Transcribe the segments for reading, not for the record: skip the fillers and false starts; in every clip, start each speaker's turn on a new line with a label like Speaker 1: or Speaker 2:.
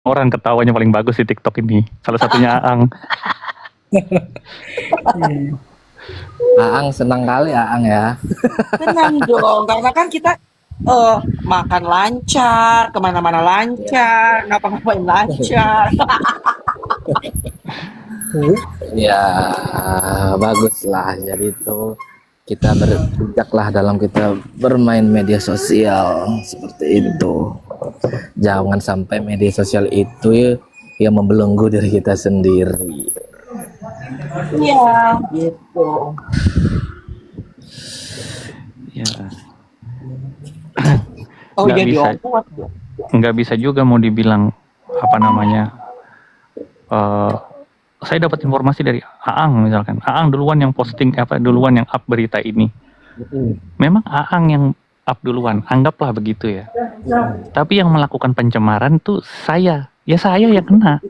Speaker 1: orang ketawanya paling bagus di TikTok ini. Salah satunya Aang.
Speaker 2: Aang senang kali Aang ya.
Speaker 3: Tenang dong, karena kan kita makan lancar, kemana-mana lancar, ngapa-ngapain lancar.
Speaker 2: Ya baguslah. Jadi itu kita berbijaklah dalam kita bermain media sosial seperti itu. Jangan sampai media sosial itu yang membelenggu diri kita sendiri.
Speaker 3: Iya, gitu.
Speaker 1: Ya.
Speaker 3: Oh
Speaker 1: Nggak
Speaker 3: iya
Speaker 1: bisa.
Speaker 3: diopot.
Speaker 1: Nggak bisa juga mau dibilang apa namanya. Saya dapat informasi dari Aang misalkan. Aang duluan yang posting duluan yang up berita ini. Memang Aang yang up duluan, anggaplah begitu ya. Tapi yang melakukan pencemaran tuh saya. Ya saya yang kena.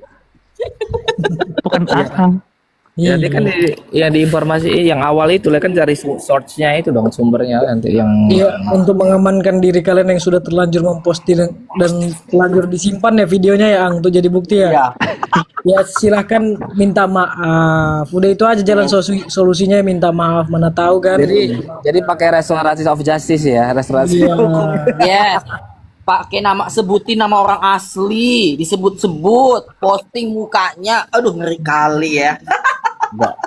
Speaker 1: Bukan Aang.
Speaker 2: Ya dia kan di informasi yang awal itu kan cari source-nya itu dong, sumbernya nanti yang
Speaker 4: Iya, untuk mengamankan diri kalian yang sudah terlanjur memposting dan terlanjur disimpan ya videonya ya, Ang, untuk jadi bukti ya.
Speaker 3: Iya.
Speaker 4: Ya silahkan minta maaf. Udah itu aja jalan solusinya, minta maaf, mana tahu kan.
Speaker 2: jadi pakai restoratif of justice ya, restoratif.
Speaker 4: Iya.
Speaker 3: Yes. Pakai sebutin nama orang asli, disebut-sebut, posting mukanya. Aduh, ngeri kali ya.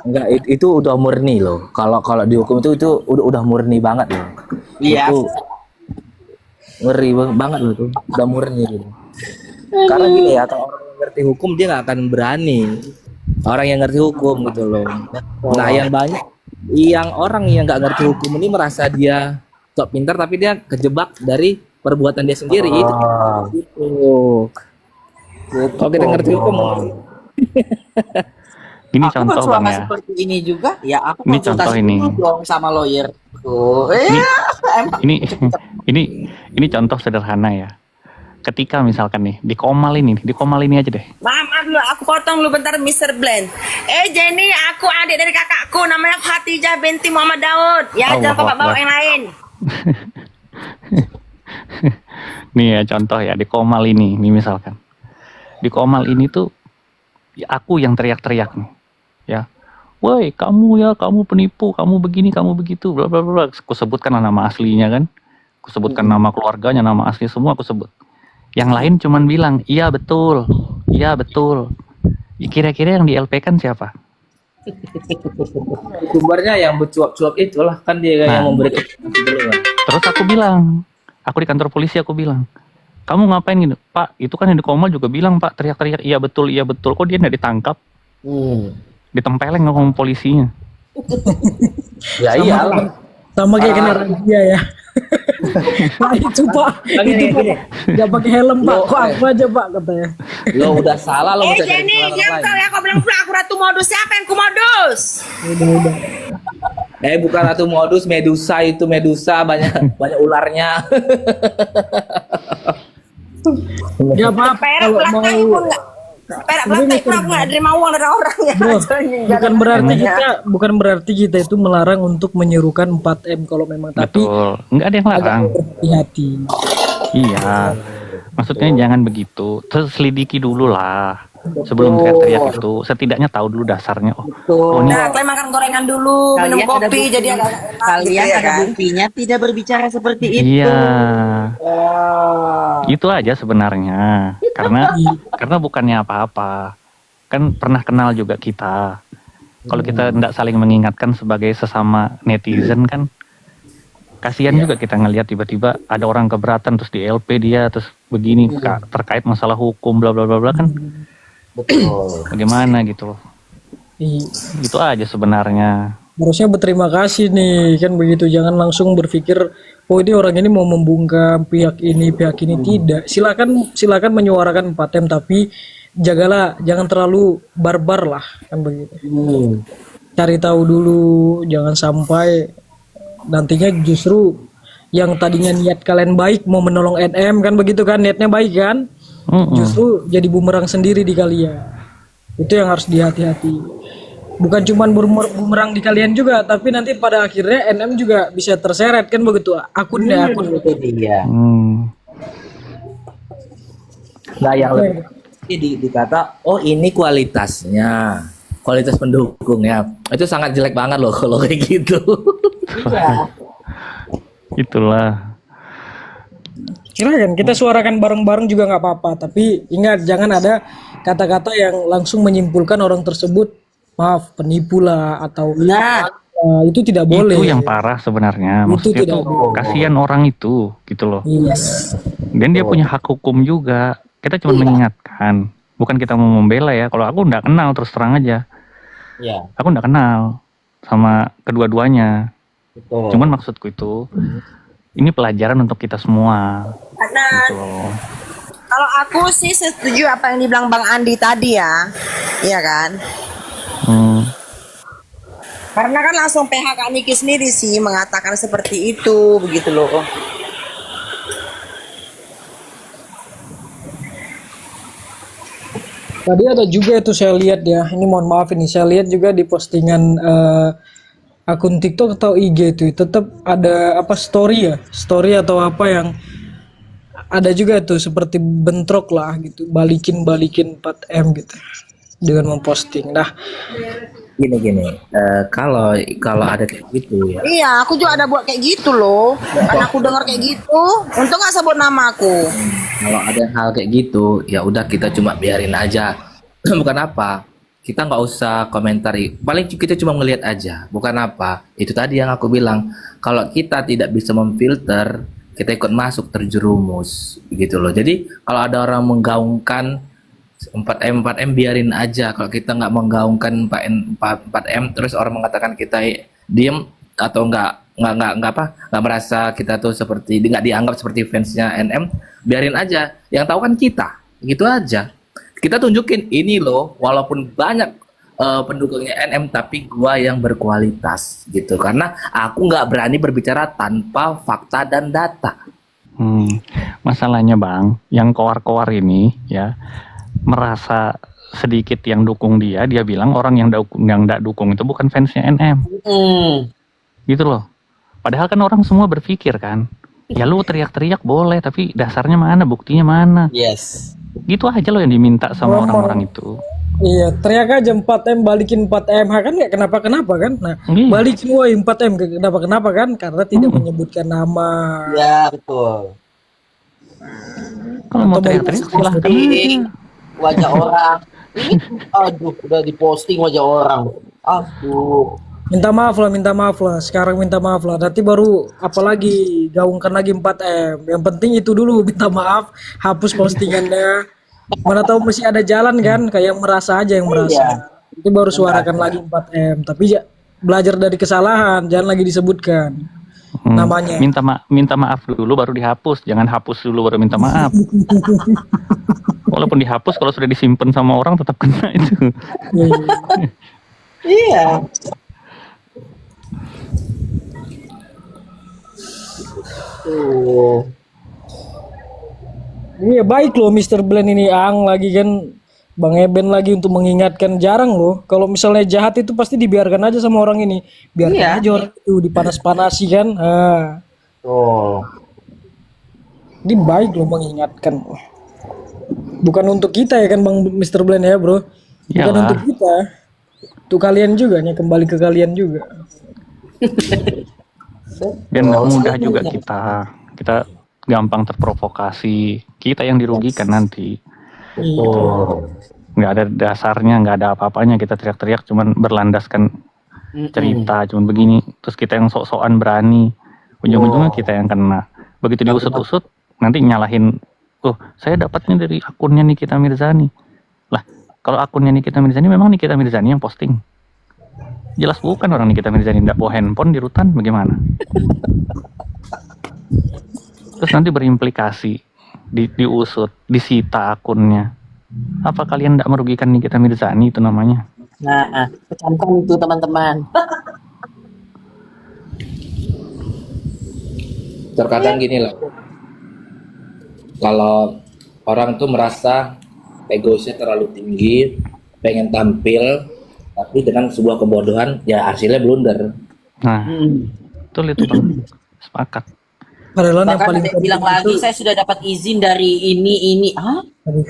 Speaker 2: Enggak, itu udah murni loh. Kalau dihukum itu udah murni banget loh.
Speaker 3: Iya.
Speaker 2: Itu ngeri banget loh, itu udah murni gitu. Karena gini ya, kalau orang yang ngerti hukum dia nggak akan berani. Orang yang ngerti hukum gitu loh. Nah yang banyak orang yang nggak ngerti hukum ini merasa dia sok pintar tapi dia kejebak dari perbuatan dia sendiri itu. Kalau kita ngerti hukum
Speaker 1: Ini
Speaker 3: Aku
Speaker 1: contoh
Speaker 3: selama
Speaker 1: Bang ya.
Speaker 3: seperti ini juga, ya aku
Speaker 1: Ini contoh
Speaker 3: konsultasi
Speaker 1: ini.
Speaker 3: dulu dong sama lawyerku. Emang.
Speaker 1: Ini contoh sederhana ya. Ketika misalkan nih di Komal ini aja deh.
Speaker 5: Maaf dulu, aku potong dulu bentar Mr. Blend. Jenny, aku adik dari kakakku namanya Khatijah binti Muhammad Daud. Ya,
Speaker 1: Allah
Speaker 5: jangan bawa
Speaker 1: Akbar.
Speaker 5: yang lain.
Speaker 1: Nih ya contoh ya di Komal ini misalkan. Di Komal ini tuh ya, aku yang teriak-teriak nih. Ya. Woi, kamu penipu, kamu begini, kamu begitu, bla bla bla. Aku sebutkan nama aslinya kan. Aku sebutkan nama keluarganya, nama asli semua aku sebut. Yang lain cuman bilang, "Iya betul. Iya betul." Kira-kira yang di LP kan siapa?
Speaker 2: sumbernya yang bercuap-cuap itulah kan dia yang memberi informasi dulu kan.
Speaker 1: Terus aku bilang, aku di kantor polisi aku bilang, "Kamu ngapain gitu?" "Pak, itu kan yang di Komal juga bilang, Pak, teriak-teriak, iya betul, iya betul." Kok dia nggak ditangkap? Ditempeleng ngomong polisinya.
Speaker 2: Ya iyalah.
Speaker 4: Sama kayak kena razia ya. Pak itu Pak, itu Pak nggak pakai helm Pak, kok aku aja Pak katanya.
Speaker 2: Lo udah salah lo bisa cari
Speaker 5: Jenny,
Speaker 2: kesalahan
Speaker 5: diam
Speaker 2: lain.
Speaker 5: kau ya, kau bilang pula aku ratu modus. Siapa yang ku modus?
Speaker 4: Udah.
Speaker 2: Bukan ratu modus, Medusa itu Medusa banyak ularnya.
Speaker 4: Ya Pak,
Speaker 5: Perak
Speaker 4: kalau
Speaker 5: belakang
Speaker 4: mau
Speaker 5: pun nggak. Perak belakang pun aku nggak terima uang dari orang ya.
Speaker 4: Bro, bukan berarti kita itu melarang untuk menyerukan 4M kalau memang, tapi
Speaker 1: Betul. Nggak ada yang larang.
Speaker 4: berhati-hati.
Speaker 1: Iya. Maksudnya jangan begitu. Terus selidiki dulu lah. Sebelum teriak-teriak itu, setidaknya tahu dulu dasarnya. Oh ini
Speaker 5: Nah, kalian makan gorengan dulu, minum
Speaker 3: Kalian ada
Speaker 5: kopi,
Speaker 3: bukti.
Speaker 5: jadi agak enak
Speaker 3: Kalian
Speaker 5: gitu ya
Speaker 3: ada
Speaker 5: kan?
Speaker 3: buktinya tidak berbicara seperti itu.
Speaker 1: iya. Itu aja sebenarnya. Karena bukannya apa-apa. Kan pernah kenal juga kita. Kalau kita tidak saling mengingatkan sebagai sesama netizen kan kasihan juga kita ngelihat tiba-tiba ada orang keberatan terus di LP dia terus begini terkait masalah hukum bla bla bla bla kan.
Speaker 2: Betul.
Speaker 1: Bagaimana gitu. Itu aja sebenarnya.
Speaker 4: Harusnya berterima kasih nih kan begitu, jangan langsung berpikir oh ini orang ini mau membungkam pihak ini tidak. Silakan menyuarakan 4M tapi jagalah, jangan terlalu barbar lah kan begitu. Cari tahu dulu, jangan sampai nantinya justru yang tadinya niat kalian baik mau menolong NM kan begitu kan, niatnya baik kan, justru jadi bumerang sendiri di kalian. Itu yang harus dihati-hati. Bukan cuma bumerang di kalian juga, tapi nanti pada akhirnya NM juga bisa terseret kan begitu, akun.
Speaker 2: Itu dia.
Speaker 1: Hmm.
Speaker 2: Nah, dikata, oh ini kualitasnya, kualitas pendukungnya. Itu sangat jelek banget loh kalau kayak gitu.
Speaker 3: Iya.
Speaker 1: Itulah.
Speaker 4: Silakan kita suarakan bareng-bareng juga nggak apa-apa. Tapi ingat jangan ada kata-kata yang langsung menyimpulkan orang tersebut maaf penipu lah atau
Speaker 3: Nah,
Speaker 4: itu tidak boleh.
Speaker 1: Itu yang parah sebenarnya.
Speaker 4: Itu
Speaker 1: Maksudnya
Speaker 4: tidak
Speaker 1: tuh
Speaker 4: boleh.
Speaker 1: kasihan orang itu gitu loh.
Speaker 4: Yes.
Speaker 1: Dan dia punya hak hukum juga. Kita cuma mengingatkan. Bukan kita mau membela ya. Kalau aku nggak kenal terus terang aja.
Speaker 3: ya,
Speaker 1: Aku nggak kenal sama kedua-duanya.
Speaker 3: betul.
Speaker 1: Cuman maksudku itu ini pelajaran untuk kita semua.
Speaker 5: Karena
Speaker 1: Gitu loh.
Speaker 5: kalau aku sih setuju apa yang dibilang Bang Andi tadi ya. Iya kan?
Speaker 1: Hmm.
Speaker 5: Karena kan langsung PH Kak Niki sendiri sih mengatakan seperti itu, begitu loh.
Speaker 4: Tadi ada juga itu saya lihat ya. Ini mohon maaf ini saya lihat juga di postingan akun TikTok atau IG itu tetap ada apa story ya, story atau apa yang ada juga tuh seperti bentrok lah gitu, balikin 4M gitu dengan memposting. Nah,
Speaker 2: Gini, kalau ada kayak gitu ya,
Speaker 5: Iya, aku juga ada buat kayak gitu loh. Karena aku dengar kayak gitu, untung nggak sebut nama aku.
Speaker 2: kalau ada hal kayak gitu, ya udah kita cuma biarin aja. Bukan apa, kita nggak usah komentari. Paling kita cuma ngelihat aja. Bukan apa, itu tadi yang aku bilang. Kalau kita tidak bisa memfilter, kita ikut masuk terjerumus, gitu loh. Jadi kalau ada orang menggaungkan 4M biarin aja. Kalau kita nggak menggaungkan 4M terus orang mengatakan kita diem atau nggak merasa kita tuh seperti nggak dianggap seperti fansnya NM, biarin aja. Yang tahu kan kita, gitu aja. Kita tunjukin ini loh, walaupun banyak pendukungnya NM tapi gua yang berkualitas gitu. Karena aku nggak berani berbicara tanpa fakta dan data.
Speaker 1: Masalahnya Bang, yang koar-koar ini ya merasa sedikit yang dukung dia bilang orang yang nggak dukung itu bukan fansnya NM. Gitu loh. Padahal kan orang semua berpikir kan, ya lu teriak-teriak boleh, tapi dasarnya mana, buktinya mana.
Speaker 3: Yes.
Speaker 1: Gitu aja loh yang diminta sama orang-orang itu.
Speaker 4: iya teriak aja 4M balikin 4M kan nggak kenapa-kenapa kan. Nah,
Speaker 1: Iya.
Speaker 4: balikin woi 4M kenapa-kenapa kan karena tidak menyebutkan nama.
Speaker 3: Ya, betul.
Speaker 1: Kalau mau
Speaker 4: Atau
Speaker 1: teriak-teriak silahkan
Speaker 3: Posting
Speaker 1: aja.
Speaker 3: wajah orang. Ini, aduh, udah diposting wajah orang. Aduh.
Speaker 4: Minta maaf lah. Sekarang minta maaf lah. Nanti baru apalagi gaungkan lagi 4M. Yang penting itu dulu minta maaf, hapus postingannya. Mana tahu masih ada jalan kan, kayak merasa aja yang merasa. Nanti baru suarakan lagi 4M. Tapi ya, belajar dari kesalahan, jangan lagi disebutkan namanya.
Speaker 1: Minta maaf dulu baru dihapus, jangan hapus dulu baru minta maaf. Walaupun dihapus kalau sudah disimpan sama orang tetap kena itu.
Speaker 3: Iya. Tuh.
Speaker 4: Iya baik loh Mr. Blend ini Ang lagi kan Bang Eben lagi untuk mengingatkan jarang loh. Kalau misalnya jahat itu pasti dibiarkan aja sama orang ini. Biarkan
Speaker 3: Iya.
Speaker 4: aja orang itu dipanas-panasi kan. Nah,
Speaker 3: Tuh.
Speaker 4: ini baik loh mengingatkan. Bukan untuk kita ya kan Bang Mr. Blend ya bro. Bukan
Speaker 1: Iyalah.
Speaker 4: untuk kita. Untuk kalian juga nih kembali ke kalian juga.
Speaker 1: Biar nggak mudah juga kita gampang terprovokasi, kita yang dirugikan nanti. Nggak ada dasarnya, nggak ada apa-apanya kita teriak-teriak cuman berlandaskan cerita cuman begini, terus kita yang sok-sokan berani, ujung-ujungnya kita yang kena. Begitu diusut-usut nanti nyalahin, oh saya dapatnya dari akunnya Nikita Mirzani lah. Kalau akunnya Nikita Mirzani memang Nikita Mirzani yang posting, jelas bukan orang Nikita Mirzani. Nggak bawa handphone di rutan bagaimana? Terus nanti berimplikasi diusut, disita akunnya. Apa kalian tidak merugikan Nikita Mirzani itu namanya?
Speaker 3: Nah, camkan itu teman-teman.
Speaker 2: Terkadang gini lah, kalau orang tuh merasa egoisnya terlalu tinggi, pengen tampil, tapi dengan sebuah kebodohan, ya hasilnya blunder.
Speaker 1: Nah, betul itu Bang. Sepakat.
Speaker 4: Padahal yang
Speaker 3: Bahkan
Speaker 4: paling
Speaker 3: ada yang
Speaker 4: penting
Speaker 3: bilang
Speaker 4: itu,
Speaker 3: lagi saya sudah dapat izin dari ini. Hah?
Speaker 4: aduh,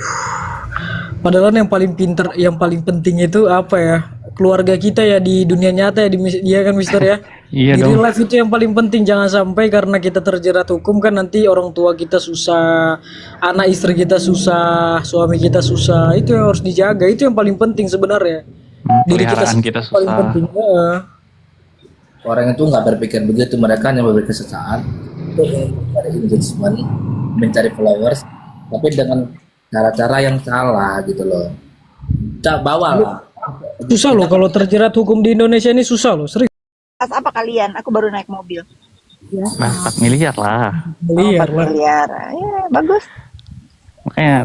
Speaker 4: padahal yang paling pinter, yang paling penting itu apa ya? Keluarga kita ya di dunia nyata ya, dia kan Mister ya.
Speaker 1: Iya
Speaker 4: Di
Speaker 1: dong.
Speaker 4: real life itu yang paling penting, jangan sampai karena kita terjerat hukum kan nanti orang tua kita susah, anak istri kita susah, suami kita susah. Itu yang harus dijaga, itu yang paling penting sebenarnya. Diri kita
Speaker 1: Peliharaan
Speaker 4: sendiri
Speaker 1: kita
Speaker 4: yang paling
Speaker 1: susah.
Speaker 4: penting. Heeh.
Speaker 2: Orang itu nggak berpikir begitu, mereka hanya berpikir sesaat untuk mencari engagement, mencari followers, tapi dengan cara-cara yang salah gitu loh. Cak bawalah.
Speaker 4: Susah loh kalau terjerat hukum di Indonesia ini, susah loh, serius.
Speaker 6: Pas apa kalian? Aku baru naik mobil.
Speaker 1: Nah, 4 miliar lah.
Speaker 4: Miliar
Speaker 6: 4
Speaker 4: lah.
Speaker 6: miliar. Ya, bagus.
Speaker 1: Makanya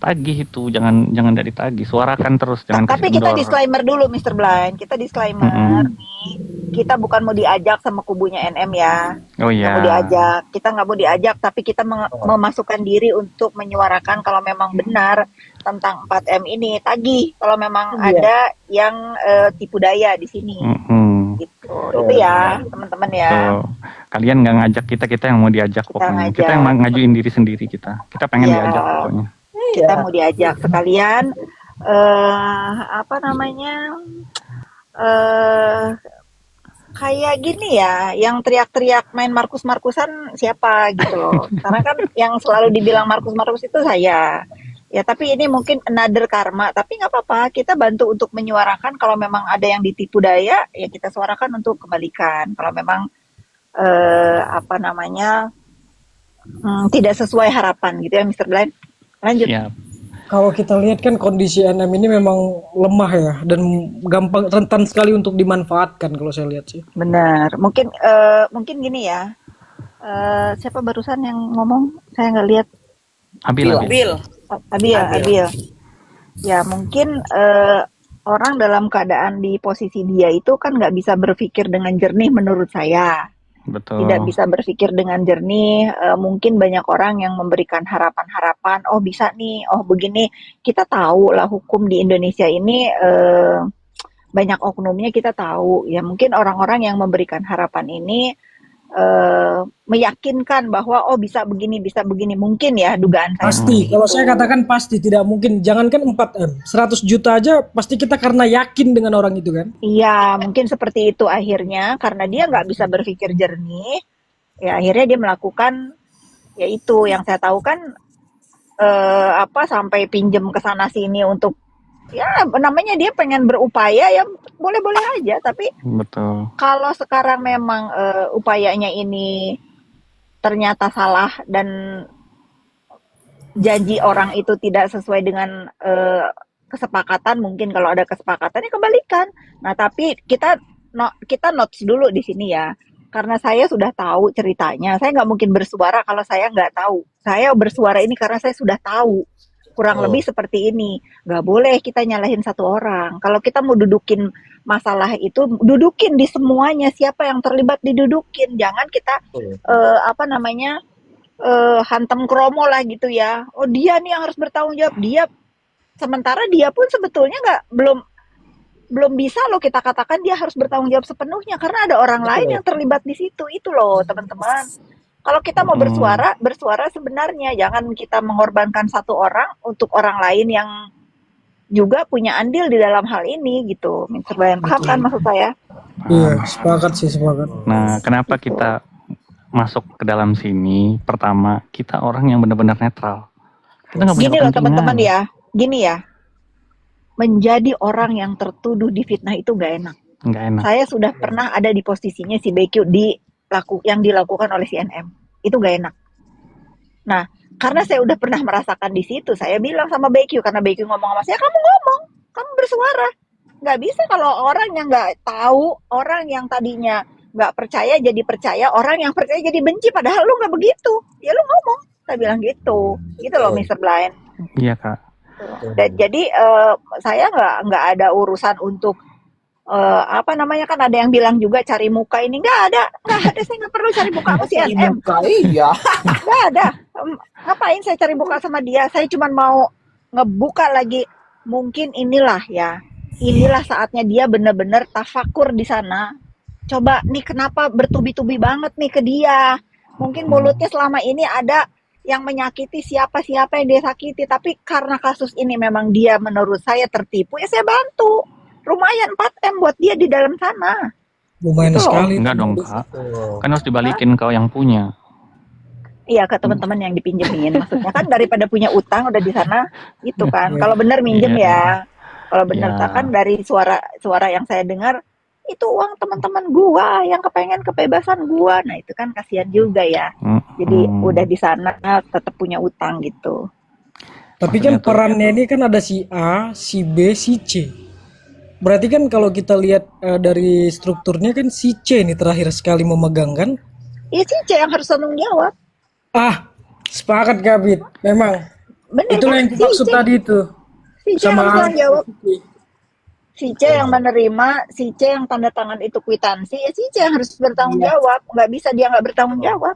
Speaker 1: tagih itu, jangan dari tagih, suarakan terus, jangan
Speaker 6: Tapi
Speaker 1: kasih
Speaker 6: kita
Speaker 1: kendor.
Speaker 6: disclaimer dulu, Mr. Blind. Kita disclaimer nih. Kita bukan mau diajak sama kubunya NM ya.
Speaker 1: Oh
Speaker 6: Nggak
Speaker 1: iya.
Speaker 6: mau diajak. Kita nggak mau diajak, tapi kita memasukkan diri untuk menyuarakan kalau memang benar tentang 4M ini. Tagih kalau memang ada yang tipu daya di sini. Gitu. Itu ya, teman-teman ya.
Speaker 1: So, kalian nggak ngajak kita, kita yang mau diajak pokoknya. Kita yang
Speaker 6: ngajak.
Speaker 1: ngajuin diri sendiri kita. Kita pengen
Speaker 6: Iya.
Speaker 1: diajak pokoknya.
Speaker 6: Kita mau diajak sekalian apa namanya kayak gini ya, yang teriak-teriak main Markus-Markusan siapa gitu loh. Karena kan yang selalu dibilang Markus-Markus itu saya. Ya tapi ini mungkin another karma, tapi nggak apa-apa. Kita bantu untuk menyuarakan kalau memang ada yang ditipu daya, ya kita suarakan untuk kembalikan. Kalau memang apa namanya tidak sesuai harapan gitu ya, Mr. Blind. Lanjut.
Speaker 1: Siap.
Speaker 4: Kalau kita lihat kan kondisi NM ini memang lemah ya, dan gampang, rentan sekali untuk dimanfaatkan kalau saya lihat sih.
Speaker 6: Benar. Mungkin gini ya. Siapa barusan yang ngomong? Saya nggak lihat.
Speaker 1: Abil.
Speaker 5: Bil.
Speaker 6: Abil. Ya mungkin orang dalam keadaan di posisi dia itu kan nggak bisa berpikir dengan jernih menurut saya.
Speaker 1: Betul.
Speaker 6: Tidak bisa berpikir dengan jernih. Mungkin banyak orang yang memberikan harapan-harapan. Oh bisa nih. Oh begini. Kita tahu lah hukum di Indonesia ini banyak oknumnya, kita tahu. Ya mungkin orang-orang yang memberikan harapan ini meyakinkan bahwa oh bisa begini mungkin ya dugaan saya.
Speaker 4: Pasti, kalau saya katakan pasti tidak mungkin. Jangankan 4M, 100 juta aja pasti kita karena yakin dengan orang itu kan.
Speaker 6: Iya, mungkin seperti itu akhirnya karena dia nggak bisa berpikir jernih. Ya akhirnya dia melakukan ya itu yang saya tahu kan sampai pinjem ke sana sini untuk ya namanya dia pengen berupaya ya boleh-boleh aja, tapi
Speaker 1: Betul.
Speaker 6: kalau sekarang memang upayanya ini ternyata salah dan janji orang itu tidak sesuai dengan kesepakatan, mungkin kalau ada kesepakatan ya kembalikan. Nah, tapi kita notes dulu di sini ya. Karena saya sudah tahu ceritanya. Saya nggak mungkin bersuara kalau saya nggak tahu. Saya bersuara ini karena saya sudah tahu. Kurang lebih seperti ini. Nggak boleh kita nyalahin satu orang. Kalau kita mau dudukin masalah itu, dudukin di semuanya. Siapa yang terlibat didudukin. Jangan kita hantam kromo lah gitu ya. Oh dia nih yang harus bertanggung jawab. Dia sementara dia pun sebetulnya belum bisa loh kita katakan dia harus bertanggung jawab sepenuhnya karena ada orang lain yang terlibat di situ. Itu loh teman-teman. Kalau kita mau bersuara sebenarnya jangan kita mengorbankan satu orang untuk orang lain yang juga punya andil di dalam hal ini gitu. Mr. Brian, paham kan maksud saya?
Speaker 4: Iya, sepakat sih, sepakat.
Speaker 1: Nah, kenapa kita masuk ke dalam sini? Pertama, kita orang yang benar-benar netral. Kita nggak punya
Speaker 6: Gini loh
Speaker 1: kepentingan.
Speaker 6: teman-teman ya, gini ya. Menjadi orang yang tertuduh difitnah itu gak enak.
Speaker 1: Nggak enak.
Speaker 6: Saya sudah pernah ada di posisinya si BQ yang dilakukan oleh CNM. Itu gak enak. Nah, karena saya udah pernah merasakan di situ, saya bilang sama BQ, karena BQ ngomong sama saya, kamu ngomong, kamu bersuara. Gak bisa kalau orang yang gak tahu, orang yang tadinya gak percaya jadi percaya, orang yang percaya jadi benci, padahal lu gak begitu. Ya lu ngomong, saya bilang gitu. Gitu loh Mr. Blind.
Speaker 1: Iya, Kak.
Speaker 6: Dan jadi saya nggak ada urusan untuk kan ada yang bilang juga cari muka ini nggak ada saya nggak perlu cari muka sama CNM,
Speaker 3: Iya.
Speaker 6: nggak ada. Ngapain saya cari muka sama dia? Saya cuma mau ngebuka lagi. Mungkin inilah saatnya dia benar-benar tafakur di sana. Coba nih kenapa bertubi-tubi banget nih ke dia, Mungkin mulutnya selama ini ada yang menyakiti siapa-siapa yang dia sakiti, tapi karena kasus ini memang dia menurut saya tertipu, ya saya bantu. Lumayan 4M buat dia di dalam sana.
Speaker 4: Lumayan
Speaker 6: Gitu loh.
Speaker 4: sekali.
Speaker 1: Enggak dong Kak, kan harus dibalikin kau yang punya.
Speaker 6: Iya, ke teman-teman yang dipinjemin. Maksudnya kan daripada punya utang udah di sana gitu kan. Kalau benar minjem
Speaker 1: Iya.
Speaker 6: ya. Kalau benar
Speaker 1: Iya.
Speaker 6: kan dari suara yang saya dengar itu uang teman-teman gua yang kepengen kebebasan gua. Nah, itu kan kasihan juga ya. Jadi udah di sana tetap punya utang gitu.
Speaker 4: Tapi kan
Speaker 1: Maksudnya tuh-
Speaker 4: perannya ini kan ada si A, si B, si C. Berarti kan kalau kita lihat dari strukturnya kan si C ini terakhir sekali memegang kan?
Speaker 6: Iya sih, C yang harus tanggung jawab.
Speaker 4: Ah, sepakat Kabit. Memang.
Speaker 6: Bener
Speaker 4: Itulah
Speaker 6: kan?
Speaker 4: yang dimaksud tadi itu.
Speaker 6: Si C
Speaker 4: Sama
Speaker 6: harus tanggung jawab. Si C yang menerima, si C yang tanda tangan itu kwitansi, ya si C yang harus bertanggung jawab. Nggak bisa dia nggak bertanggung jawab.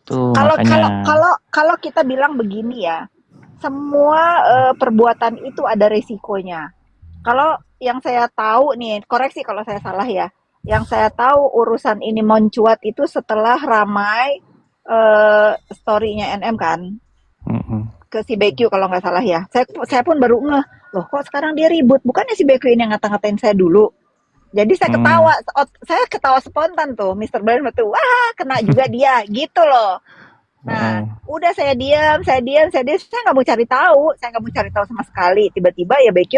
Speaker 1: Tuh
Speaker 6: Kalau
Speaker 1: makanya.
Speaker 6: kalau kita bilang begini ya, semua perbuatan itu ada resikonya. Kalau yang saya tahu nih, koreksi kalau saya salah ya. Yang saya tahu urusan ini mencuat itu setelah ramai story-nya NM kan
Speaker 1: Mm-mm.
Speaker 6: ke si BQ kalau nggak salah ya. Saya pun baru ngeh, loh kok sekarang dia ribut? Bukannya si BQ ini yang ngata-ngatain saya dulu? Jadi saya ketawa spontan tuh, Mr. Brian betul, wah kena juga dia, gitu loh. Nah, udah saya diam, saya nggak mau cari tahu, sama sekali. Tiba-tiba ya BQ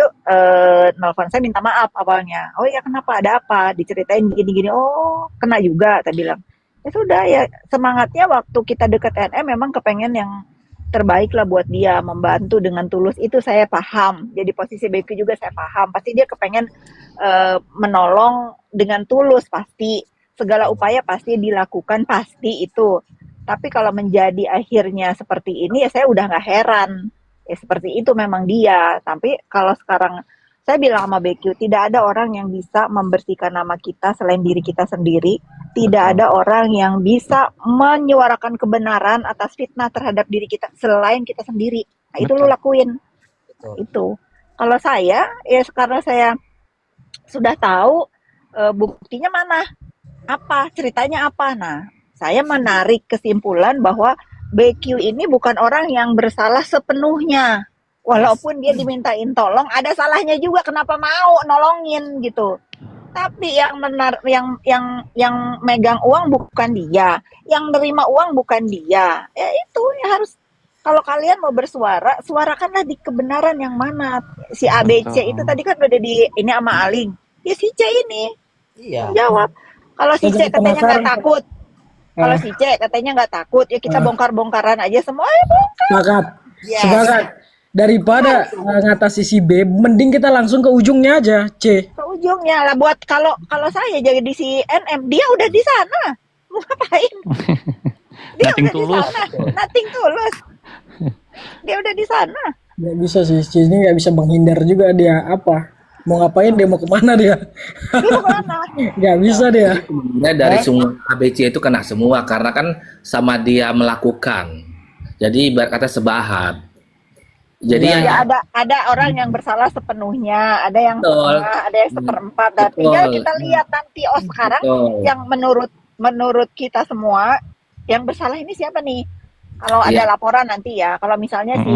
Speaker 6: nelfon saya minta maaf awalnya. Oh ya kenapa, ada apa? Diceritain gini-gini, oh kena juga, saya bilang. Ya sudah ya, semangatnya waktu kita deket NM memang kepengen yang terbaik lah buat dia, membantu dengan tulus, itu saya paham. Jadi posisi BQ juga saya paham, pasti dia kepengen menolong dengan tulus, pasti segala upaya pasti dilakukan, pasti itu. Tapi kalau menjadi akhirnya seperti ini ya saya udah nggak heran, ya seperti itu memang dia. Tapi kalau sekarang saya bilang sama BQ, tidak ada orang yang bisa membersihkan nama kita selain diri kita sendiri. Tidak ada orang yang bisa menyuarakan kebenaran atas fitnah terhadap diri kita selain kita sendiri. Nah, itu lo lakuin. Itu. Kalau saya, ya karena saya sudah tahu buktinya mana, apa, ceritanya apa. Nah, saya menarik kesimpulan bahwa BQ ini bukan orang yang bersalah sepenuhnya. Walaupun dia dimintain tolong, ada salahnya juga kenapa mau nolongin gitu. Tapi yang megang uang bukan dia, yang nerima uang bukan dia. Ya itu ya harus, kalau kalian mau bersuara, suarakanlah di kebenaran yang mana. Si ABC itu tadi kan udah di ini sama Aling. Ya si C ini
Speaker 3: Iya.
Speaker 6: jawab. Kalau si C
Speaker 4: Saya jadi
Speaker 6: katanya nggak
Speaker 4: penasaran.
Speaker 6: takut, kalau si C katanya nggak takut, ya kita bongkar-bongkaran aja semua. Ya bongkar.
Speaker 4: Sepakat.
Speaker 6: Yes.
Speaker 4: Sepakat. Daripada ngatasi si B, mending kita langsung ke ujungnya aja, C.
Speaker 6: Ke ujungnya lah, buat kalau saya jadi si NM, dia udah di sana. Mau ngapain? Dia
Speaker 1: Nothing
Speaker 6: udah di
Speaker 1: tulus.
Speaker 6: sana. Nothing tulus. Dia udah di sana.
Speaker 4: Nggak bisa sih, C ini nggak bisa menghindar juga dia apa. Mau ngapain dia, mau kemana dia.
Speaker 6: Dia kemana?
Speaker 4: Nggak bisa dia.
Speaker 2: Sebenarnya dari semua ABC itu kena semua karena kan sama dia melakukan. Jadi berkata sebahat. Jadi
Speaker 6: Ya
Speaker 2: yang
Speaker 6: ada orang yang bersalah sepenuhnya, ada yang
Speaker 2: Betul.
Speaker 6: setengah, ada yang seperempat. Dan
Speaker 2: Betul.
Speaker 6: tinggal kita lihat nanti, oh sekarang
Speaker 2: Betul.
Speaker 6: yang menurut kita semua yang bersalah ini siapa nih? Kalau ada
Speaker 2: Iya.
Speaker 6: laporan nanti ya, kalau misalnya si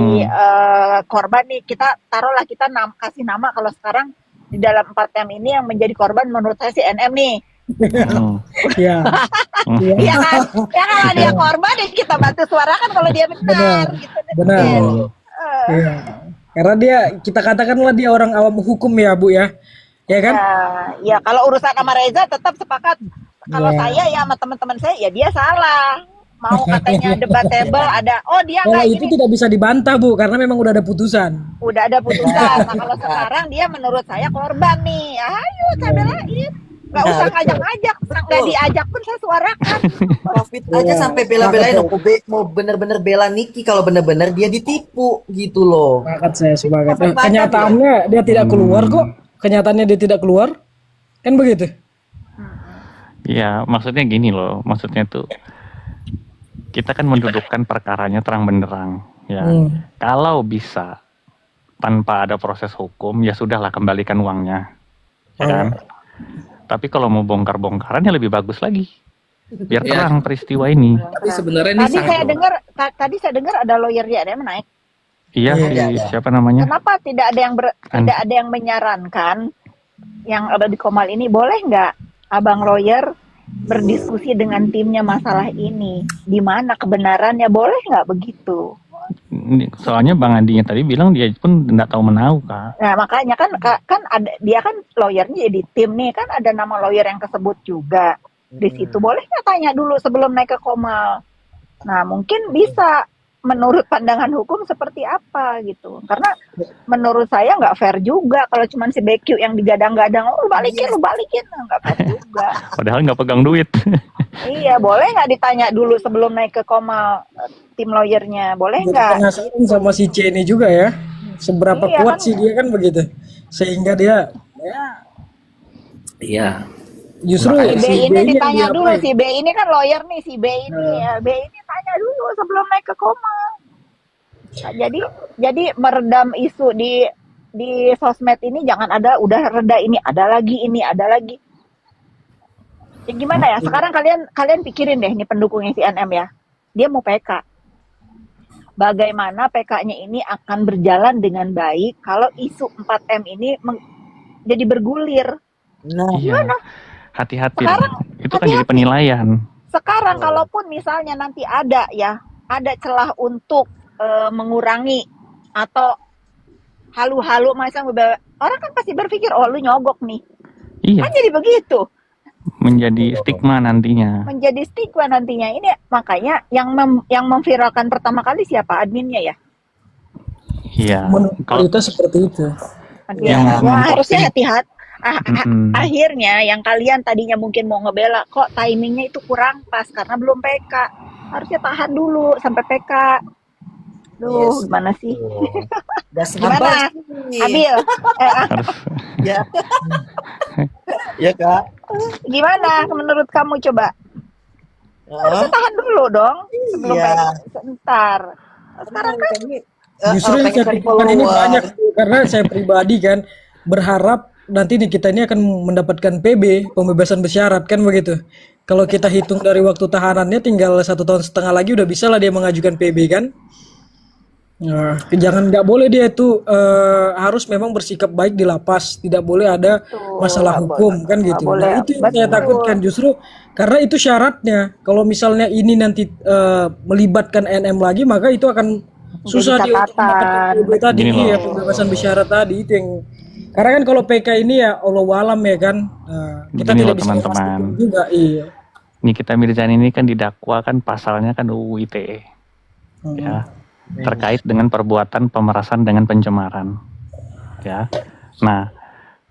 Speaker 6: korban nih, kita taruhlah kita kasih nama, kalau sekarang di dalam 4M ini yang menjadi korban menurut saya si NM nih.
Speaker 4: Ya.
Speaker 6: Iya kan? Ya kalau dia korban ya kita bantu suarakan kalau dia benar. Gitu.
Speaker 4: Benar. Iya. Karena dia, kita katakanlah dia orang awam hukum ya Bu ya. Ya kan?
Speaker 6: Ya kalau urusan sama Reza tetap sepakat. Kalau
Speaker 4: Ya.
Speaker 6: saya ya sama teman-teman saya ya dia salah. Mau katanya debatable ada. Oh dia
Speaker 4: Kalau
Speaker 6: nggak
Speaker 4: itu
Speaker 6: ini.
Speaker 4: tidak bisa dibantah Bu, karena memang udah ada putusan.
Speaker 6: Udah ada putusan. Nah kalau sekarang dia menurut saya korban nih. Ayo saya belain. Nggak usah ngajak-ngajak. Nggak diajak pun saya suarakan.
Speaker 3: Profit aja sampai bela-belain mau bener-bener bela Niki kalau bener-bener dia ditipu gitu loh.
Speaker 4: Sepakat saya, sepakat.
Speaker 3: Sampai baca
Speaker 4: Kenyataannya dia tidak keluar kok. Kenyataannya dia tidak keluar. Kan begitu?
Speaker 1: Ya, maksudnya gini loh. Maksudnya tuh kita kan mendudukkan perkaranya terang benderang. Ya, kalau bisa tanpa ada proses hukum, ya sudahlah kembalikan uangnya, ya kan? Tapi kalau mau bongkar-bongkaran ya lebih bagus lagi. biar
Speaker 2: Ya,
Speaker 1: terang peristiwa ini.
Speaker 2: tapi sebenarnya ini
Speaker 6: Tadi
Speaker 2: sangat
Speaker 6: tadi saya dengar ada lawyernya ada yang menaik.
Speaker 1: Iya,
Speaker 4: Iya,
Speaker 1: si siapa namanya?
Speaker 6: Kenapa tidak ada yang menyarankan yang ada di Komal ini boleh nggak abang lawyer berdiskusi dengan timnya masalah ini? Di mana kebenarannya, boleh nggak begitu?
Speaker 1: Soalnya Bang Andinya tadi bilang dia pun nggak tahu menahu, Kak.
Speaker 6: Nah makanya kan ada dia kan lawyernya jadi tim nih, kan ada nama lawyer yang kesebut juga di situ. Boleh nggak tanya dulu sebelum naik ke Komal? Nah mungkin bisa menurut pandangan hukum seperti apa gitu. Karena menurut saya nggak fair juga kalau cuma si BQ yang digadang-gadang, lu balikin, Nah, nggak fair juga.
Speaker 1: Padahal nggak pegang duit.
Speaker 6: Iya, boleh nggak ditanya dulu sebelum naik ke Komal tim lawyernya? Boleh
Speaker 4: Jadi
Speaker 6: nggak?
Speaker 4: penasaran sama si C ini juga ya. Seberapa
Speaker 6: Iya,
Speaker 4: kuat
Speaker 6: kan?
Speaker 4: sih dia kan begitu. Sehingga dia
Speaker 2: iya.
Speaker 4: justru
Speaker 2: Makanya
Speaker 6: Si B
Speaker 4: si B
Speaker 6: ini
Speaker 4: ini yang
Speaker 6: ditanya dulu,
Speaker 4: diapain.
Speaker 6: si B ini kan lawyer nih, si B ini ya. B ini tanya dulu sebelum naik ke Komal. Nah, jadi meredam isu di sosmed ini jangan ada udah reda ini ada lagi. Ya gimana ya? Sekarang kalian pikirin deh nih pendukungnya si NM ya. Dia mau PK. Bagaimana PK-nya ini akan berjalan dengan baik kalau isu 4M ini jadi bergulir.
Speaker 3: Nah,
Speaker 1: Iya. Hati-hati.
Speaker 6: Sekarang,
Speaker 1: Itu kan jadi
Speaker 6: hati-hati.
Speaker 1: penilaian.
Speaker 6: Sekarang kalaupun misalnya nanti ada celah untuk mengurangi atau halu-halu misalnya orang kan pasti berpikir oh lu nyogok nih.
Speaker 1: Iya,
Speaker 6: Kan jadi begitu.
Speaker 1: menjadi stigma nantinya.
Speaker 6: Menjadi stigma nantinya. Ini makanya yang memviralkan pertama kali siapa? Adminnya ya?
Speaker 1: Iya.
Speaker 4: Menurut
Speaker 1: Kalau
Speaker 4: kita seperti itu.
Speaker 1: Yang
Speaker 6: Ya,
Speaker 1: memposting-
Speaker 6: harusnya hati-hati.
Speaker 1: Mm-mm.
Speaker 6: Akhirnya yang kalian tadinya mungkin mau ngebela, kok timingnya itu kurang pas karena belum PK. Harusnya tahan dulu sampai PK. Duh,
Speaker 3: Yes.
Speaker 6: gimana sih?
Speaker 3: Gak
Speaker 6: Gimana?
Speaker 3: sabar sih.
Speaker 6: Abil,
Speaker 1: harus
Speaker 3: Ya. Ya kak.
Speaker 6: gimana menurut kamu coba? Harusnya tahan dulu dong sebelum
Speaker 3: Iya.
Speaker 6: PK. Sebentar. Sekarang kan
Speaker 4: Justru yang saya pikirkan ini banyak karena saya pribadi kan berharap nanti nih kita ini akan mendapatkan PB pembebasan bersyarat kan begitu. Kalau kita hitung dari waktu tahanannya tinggal 1,5 tahun lagi udah bisa lah dia mengajukan PB kan. Nah, jangan nggak boleh dia itu harus memang bersikap baik di lapas, tidak boleh ada masalah
Speaker 6: nggak
Speaker 4: hukum
Speaker 6: boleh.
Speaker 4: kan
Speaker 6: Nggak
Speaker 4: gitu.
Speaker 6: boleh.
Speaker 4: Nah, itu yang saya
Speaker 6: Betul.
Speaker 4: takutkan justru karena itu syaratnya. Kalau misalnya ini nanti melibatkan NM lagi maka itu akan susah
Speaker 6: Jadi
Speaker 4: dia untuk mendapatkan
Speaker 6: catatan.
Speaker 4: PB tadi,
Speaker 1: Gini loh.
Speaker 4: iya pembebasan bersyarat tadi itu yang karena kan kalau PK ini ya Allah walam ya kan. Nah, kita
Speaker 1: Gini
Speaker 4: tidak
Speaker 1: loh,
Speaker 4: bisa
Speaker 1: teman-teman.
Speaker 4: memastikan juga iya.
Speaker 1: Nikita Mirzani ini kan didakwa kan pasalnya kan UU ITE ya, terkait dengan perbuatan pemerasan dengan pencemaran ya. Nah,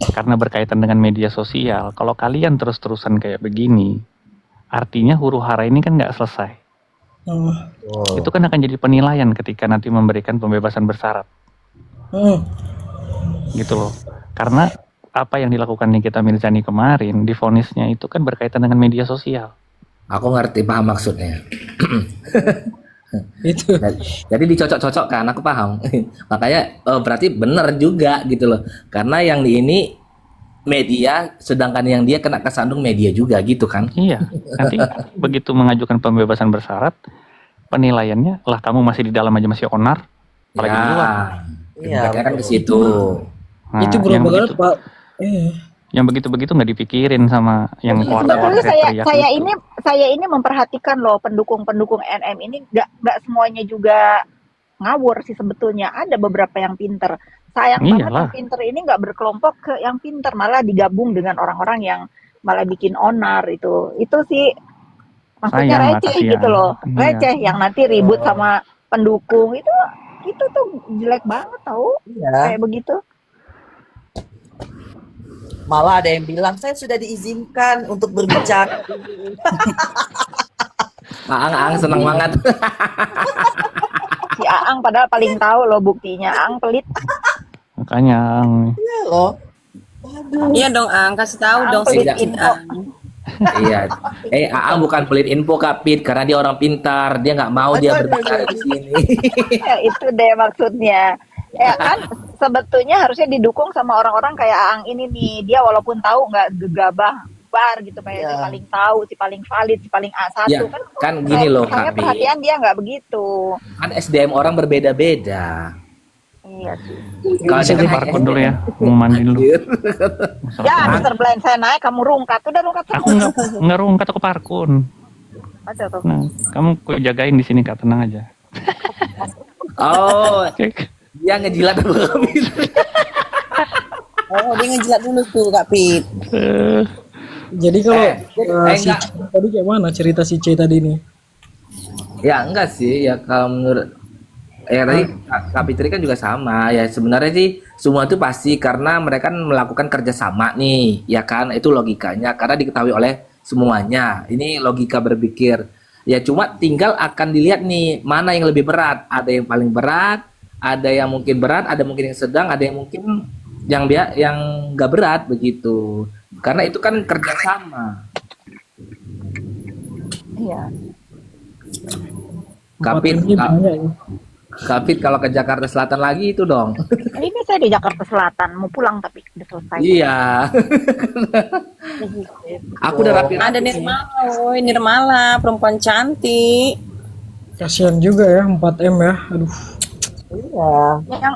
Speaker 1: karena berkaitan dengan media sosial, kalau kalian terus-terusan kayak begini, artinya huru hara ini kan nggak selesai.
Speaker 4: Oh.
Speaker 1: Itu kan akan jadi penilaian ketika nanti memberikan pembebasan bersyarat
Speaker 4: Hmm.
Speaker 1: gitu loh. Karena apa yang dilakukan Nikita Mirzani kemarin, divonisnya itu kan berkaitan dengan media sosial.
Speaker 2: Aku ngerti, paham maksudnya.
Speaker 4: Itu.
Speaker 2: Jadi dicocok-cocokkan, aku paham. Makanya berarti benar juga gitu loh. Karena yang di ini media, sedangkan yang dia kena kesandung media juga gitu kan.
Speaker 1: Iya, nanti begitu mengajukan pembebasan bersyarat, penilaiannya lah kamu masih di dalam aja masih onar, apalagi di luar.
Speaker 3: Iya,
Speaker 2: Mereka kan ke situ.
Speaker 1: Nah,
Speaker 4: Itu
Speaker 1: yang
Speaker 4: berubah
Speaker 1: begitu,
Speaker 4: Pak.
Speaker 1: yang begitu-begitu nggak dipikirin sama yang keluar-keluar
Speaker 6: Sebetulnya
Speaker 1: teriak-teriak itu.
Speaker 6: saya ini memperhatikan loh pendukung NM ini nggak semuanya juga ngawur sih sebetulnya. Ada beberapa yang pinter. Sayang banget
Speaker 1: Iyalah.
Speaker 6: yang pinter ini nggak berkelompok ke yang pinter, malah digabung dengan orang-orang yang malah bikin onar itu. Itu sih maksudnya
Speaker 1: Sayang lah,
Speaker 6: receh
Speaker 1: kasihan.
Speaker 6: gitu loh.
Speaker 1: Iya.
Speaker 6: Receh yang nanti ribut sama pendukung itu tuh jelek banget tau
Speaker 3: Iya.
Speaker 6: kayak begitu.
Speaker 3: Malah ada yang bilang saya sudah diizinkan untuk berbicara.
Speaker 2: Aang senang banget.
Speaker 6: Si Aang padahal paling tahu loh buktinya. Aang pelit.
Speaker 1: Makanya
Speaker 3: Iya loh.
Speaker 5: Iya dong, Ang, kasih tahu dong
Speaker 6: pelit
Speaker 5: sedikit,
Speaker 6: info.
Speaker 5: Ang.
Speaker 2: Iya. Aang bukan pelit info Kapit karena dia orang pintar, dia nggak mau dia berbicara di sini.
Speaker 6: Ya, itu deh maksudnya. Ya kan sebetulnya harusnya didukung sama orang-orang kayak Aang ini nih. Dia walaupun tahu nggak gegabah bubar gitu, kayak si paling tahu, si paling valid, si paling A1
Speaker 2: Ya,
Speaker 6: kan.
Speaker 2: kan gini loh
Speaker 6: Saya
Speaker 2: Kak Bi.
Speaker 6: perhatian dia nggak begitu.
Speaker 2: Kan SDM orang berbeda-beda.
Speaker 6: Iya sih.
Speaker 2: Kalau dia
Speaker 1: Jadi
Speaker 2: kan
Speaker 1: parkon dulu ya, mau mandi dulu.
Speaker 2: Anjir.
Speaker 6: Ya, Mr. Blend saya naik, kamu rungkat, udah rungkat
Speaker 1: Aku
Speaker 6: semua.
Speaker 1: nggak rungkat, aku parkon.
Speaker 6: Ada tuh.
Speaker 1: Nah, kamu kok jagain di sini Kak, tenang aja.
Speaker 2: Oh,
Speaker 1: Oke.
Speaker 2: dia ngejilat apa Kak Bi?
Speaker 5: Oh, dia ngejilat dulu tuh Kak Pit.
Speaker 1: Eh,
Speaker 4: Jadi kalau si
Speaker 2: enggak.
Speaker 4: C tadi kayak mana cerita si C tadi nih?
Speaker 2: Ya enggak sih, ya kalau menurut tadi Kak Fitri kan juga sama ya, sebenarnya sih semua itu pasti karena mereka kan melakukan kerjasama nih, ya kan, itu logikanya karena diketahui oleh semuanya, ini logika berpikir ya, cuma tinggal akan dilihat nih mana yang lebih berat, ada yang paling berat, ada yang mungkin berat, ada mungkin yang sedang, ada yang mungkin yang nggak berat begitu, karena itu kan kerjasama.
Speaker 6: Iya.
Speaker 2: Kapit,
Speaker 4: Ini banyak ya.
Speaker 2: Kapit kalau ke Jakarta Selatan lagi itu dong.
Speaker 6: Ini saya di Jakarta Selatan, mau pulang tapi udah selesai.
Speaker 2: Iya. Aku udah rapi.
Speaker 5: Ada Nirmala, woi Nirmala, perempuan cantik.
Speaker 4: Kasihan juga ya 4M ya. Aduh.
Speaker 5: Iya.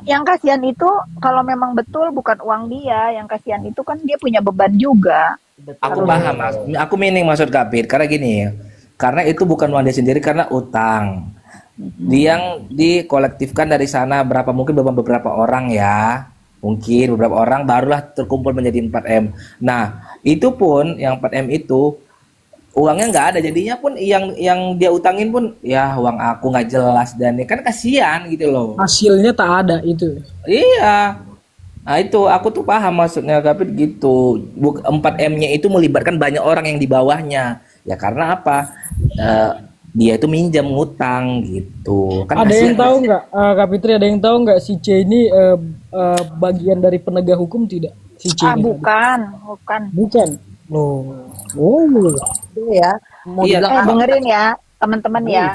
Speaker 6: Yang kasihan itu kalau memang betul bukan uang dia, yang kasihan itu kan dia punya beban juga.
Speaker 2: Aku paham, Mas. Aku meaning maksud Kapit karena gini. Karena itu bukan uang dia sendiri karena utang. Dia yang dikolektifkan dari sana mungkin beberapa orang ya. Mungkin beberapa orang barulah terkumpul menjadi 4M. Nah, itu pun yang 4M itu uangnya nggak ada, jadinya pun yang dia utangin pun ya uang aku nggak jelas, dan ini kan kasihan gitu loh.
Speaker 4: Hasilnya tak ada itu.
Speaker 2: Iya. Nah itu aku tuh paham maksudnya Kapit gitu. 4M-nya itu melibatkan banyak orang yang di bawahnya. Ya karena apa? Dia itu minjam ngutang gitu. Kan
Speaker 4: Ada yang
Speaker 2: kasihan.
Speaker 4: tahu nggak, Kak Fitri, ada yang tahu nggak si C ini bagian dari penegak hukum tidak? Si C ini.
Speaker 6: Bukan.
Speaker 4: Bukan. Loh. Oh.
Speaker 5: Itu ya. Mau
Speaker 2: Iya.
Speaker 5: bilang apa?
Speaker 6: Dengerin ya, teman-teman ya.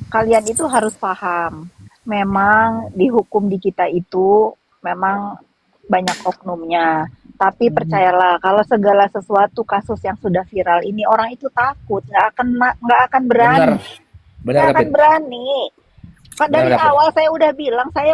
Speaker 6: Kalian itu harus paham. Memang di hukum di kita itu memang banyak oknumnya. Tapi percayalah, kalau segala sesuatu kasus yang sudah viral ini orang itu takut, nggak akan berani,
Speaker 2: Benar. Benar
Speaker 6: nggak akan
Speaker 2: Kapit.
Speaker 6: berani. Dari
Speaker 2: Benar, Kapit.
Speaker 6: awal saya udah bilang, saya